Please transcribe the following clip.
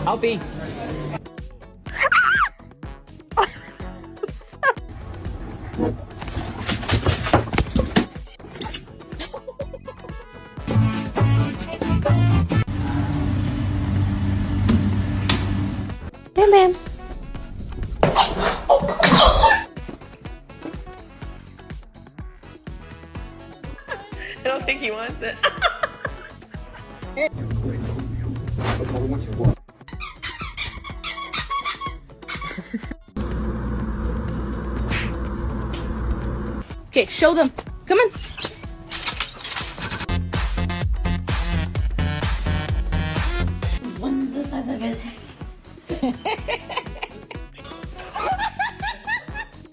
Helping. Bam Bam. I don't think he wants it. Okay, show them. Come on. This one's the size of his head.